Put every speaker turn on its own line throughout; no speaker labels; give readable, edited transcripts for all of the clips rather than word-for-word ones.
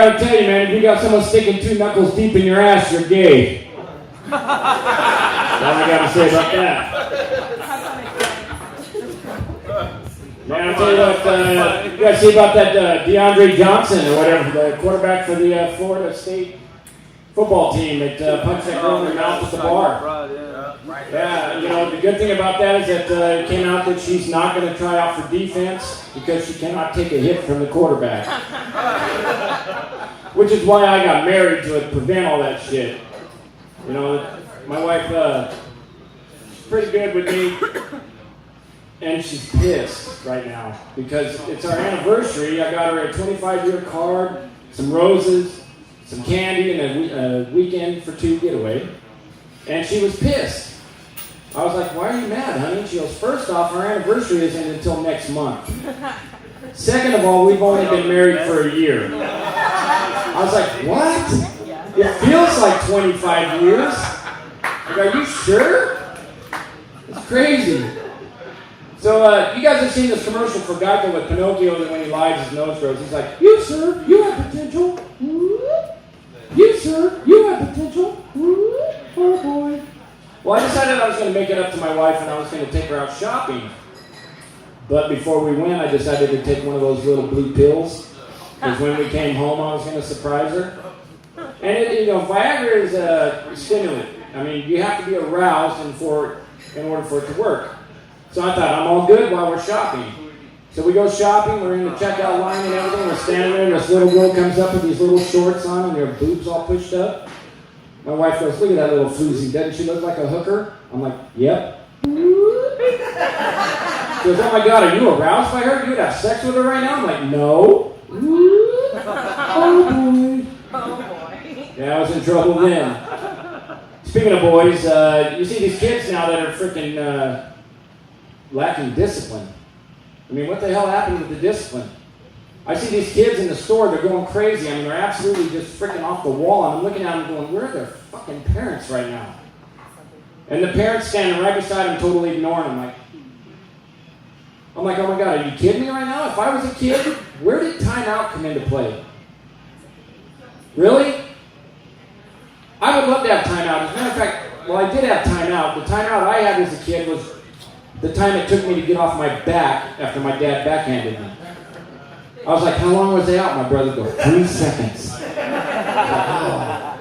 gotta tell you, man, if you got someone sticking 2 knuckles deep in your ass, you're gay. That's all I gotta say about that. Man, I'll tell you what, you guys see about that DeAndre Johnson or whatever, the quarterback for the Florida State football team that punched that girl in the mouth at the bar. Yeah, you know, the good thing about that is that it came out that she's not going to try out for defense because she cannot take a hit from the quarterback. Which is why I got married, to prevent all that shit. You know, my wife, she's pretty good with me, and she's pissed right now because it's our anniversary. I got her a 25-year card, some roses, some candy, and a weekend for 2 getaway. And she was pissed. I was like, why are you mad, honey? And she goes, first off, our anniversary isn't until next month. Second of all, we've only been married for a year. I was like, what? It feels like 25 years. Like, are you sure? It's crazy. So, you guys have seen this commercial for Geico with Pinocchio that when he lies, his nose grows. He's like, you, sir, you have potential. You, sir, you have potential. Oh, boy. Well, I decided I was going to make it up to my wife and I was going to take her out shopping. But before we went, I decided to take one of those little blue pills. Because when we came home, I was going to surprise her. And, Viagra is a stimulant. I mean, you have to be aroused in order for it to work. So I thought, I'm all good while we're shopping. So we go shopping, we're in the checkout line and everything, we're standing there, and this little girl comes up with these little shorts on and her boobs all pushed up. My wife goes, look at that little floozy, doesn't she look like a hooker? I'm like, yep. She goes, oh my God, are you aroused by her? You would have sex with her right now? I'm like, no. Oh boy. Oh boy. Yeah, I was in trouble then. Speaking of boys, you see these kids now that are freaking lacking discipline. I mean, what the hell happened with the discipline? I see these kids in the store, they're going crazy. I mean, they're absolutely just freaking off the wall. And I'm looking at them going, where are their fucking parents right now? And the parents standing right beside them, totally ignoring them. I'm like, oh my God, are you kidding me right now? If I was a kid, where did timeout come into play? Really? I would love to have timeout. As a matter of fact, well, I did have timeout. The timeout I had as a kid was the time it took me to get off my back after my dad backhanded me. I was like, how long was they out? My brother goes, 3 seconds. Like, oh.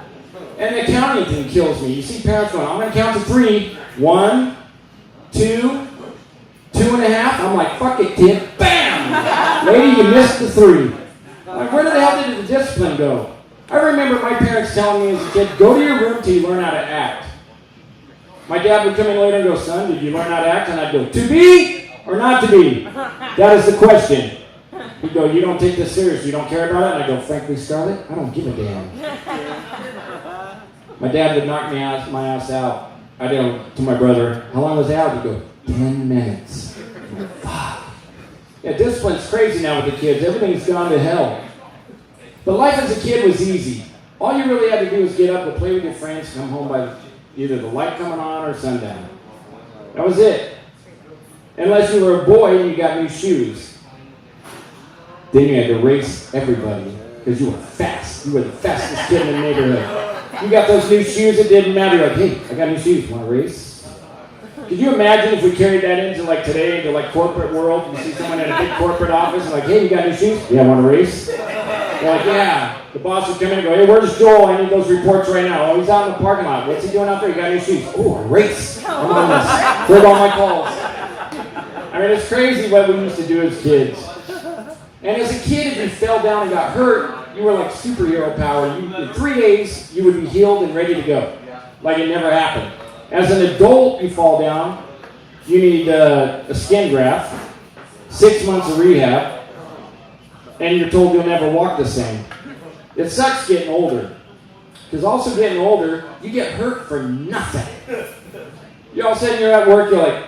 And the counting thing kills me. You see parents going, I'm going to count to 3. 1, 2, 2.5. I'm like, fuck it, kid. Bam! Lady, you missed the 3. Like, where the hell did the discipline go? I remember my parents telling me as a kid, go to your room till you learn how to act. My dad would come in later and go, son, did you learn how to act? And I'd go, to be or not to be? That is the question. He'd go, you don't take this serious, you don't care about it? And I'd go, frankly, Scarlett, I don't give a damn. My dad would knock my ass out. I'd go to my brother, how long was it out? He'd go, 10 minutes. Fuck. Yeah, discipline's crazy now with the kids. Everything's gone to hell. But life as a kid was easy. All you really had to do was get up and play with your friends, come home by either the light coming on or sundown. That was it. Unless you were a boy and you got new shoes. Then you had to race everybody because you were fast. You were the fastest kid in the neighborhood. You got those new shoes, it didn't matter. You're like, hey, I got new shoes. Want to race? Could you imagine if we carried that into like today, into like corporate world? You see someone in a big corporate office and like, hey, you got new shoes? Yeah, want to race? They're like, yeah. The boss would come in and go, hey, where's Joel? I need those reports right now. Oh, he's out in the parking lot. What's he doing out there? You got new shoes? Oh, a race. I'm on this. Fill all my calls. I mean, it's crazy what we used to do as kids. And as a kid, if you fell down and got hurt, you were like superhero power. In 3 days, you would be healed and ready to go. Like it never happened. As an adult, you fall down, you need a skin graft, 6 months of rehab, and you're told you'll never walk the same. It sucks getting older. Because also getting older, you get hurt for nothing. You all of a sudden you're at work, you're like,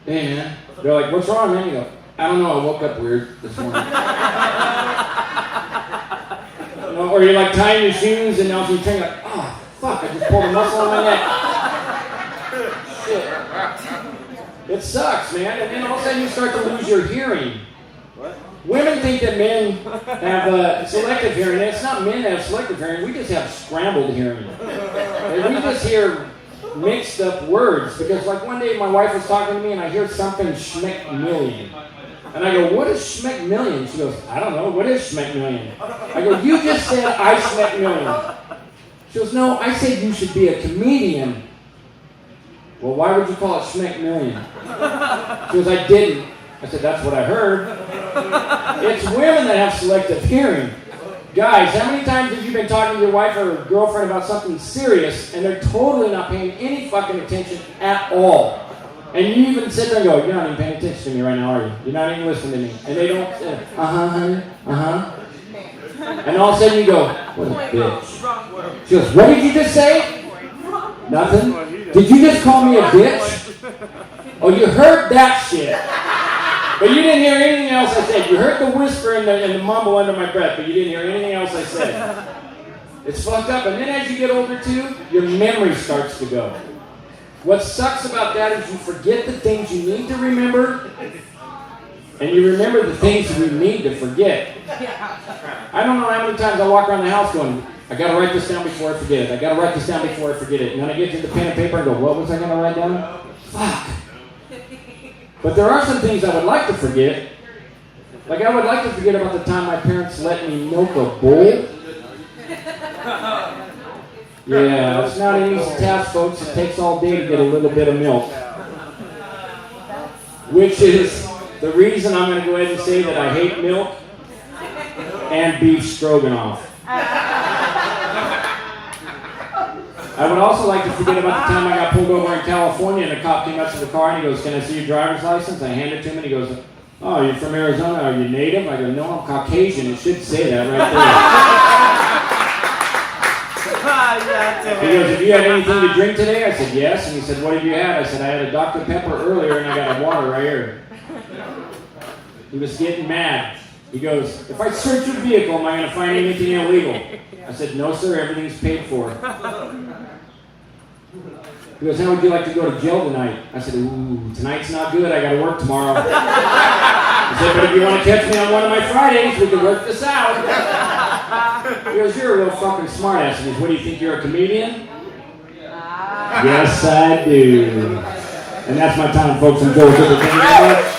hey man. They're like, what's wrong, man? You go, I don't know, I woke up weird this morning. Or you're like tying your shoes and now you're thinking like, oh, fuck, I just pulled a muscle on my neck. Shit. It sucks, man. And then all of a sudden you start to lose your hearing. What? Women think that men have selective hearing. It's not men that have selective hearing. We just have scrambled hearing. And we just hear mixed up words. Because like one day my wife was talking to me and I hear something schmeck-million. And I go, what is schmeck-million? She goes, I don't know. What is schmeck-million? I go, you just said I schmeck-million. She goes, no, I said you should be a comedian. Well, why would you call it schmeck-million? She goes, I didn't. I said, that's what I heard. It's women that have selective hearing. Guys, how many times have you been talking to your wife or girlfriend about something serious and they're totally not paying any fucking attention at all? And you even sit there and go, you're not even paying attention to me right now, are you? You're not even listening to me. And they don't say, honey, And all of a sudden you go, what a bitch. She goes, what did you just say? Nothing. Did you just call me a bitch? Oh, you heard that shit. But you didn't hear anything else I said. You heard the whisper and the mumble under my breath, but you didn't hear anything else I said. It's fucked up. And then as you get older too, your memory starts to go. What sucks about that is you forget the things you need to remember, and you remember the things you need to forget. I don't know how many times I walk around the house going, I gotta write this down before I forget it. I gotta write this down before I forget it. And then I get to the pen and paper and go, what was I gonna write down? Fuck. But there are some things I would like to forget. Like I would like to forget about the time my parents let me milk a bull. Yeah, it's not an easy task, folks. It takes all day to get a little bit of milk. Which is the reason I'm going to go ahead and say that I hate milk and beef stroganoff. I would also like to forget about the time I got pulled over in California and the cop came up to the car and he goes, can I see your driver's license? I hand it to him and he goes, oh, you're from Arizona, are you native? I go, no, I'm Caucasian. It should say that right there. He goes, have you had anything to drink today? I said, yes. And he said, what have you had? I said, I had a Dr. Pepper earlier and I got a water right here. He was getting mad. He goes, if I search your vehicle, am I going to find anything illegal? I said, no, sir, everything's paid for. He goes, how would you like to go to jail tonight? I said, ooh, tonight's not good. I got to work tomorrow. He said, but if you want to catch me on one of my Fridays, we can work this out. He goes, you're a real fucking smartass. He goes, what do you think, you're a comedian? Yes, I do. And that's my time, folks. I'm Joel Gibbert. Thank you very much.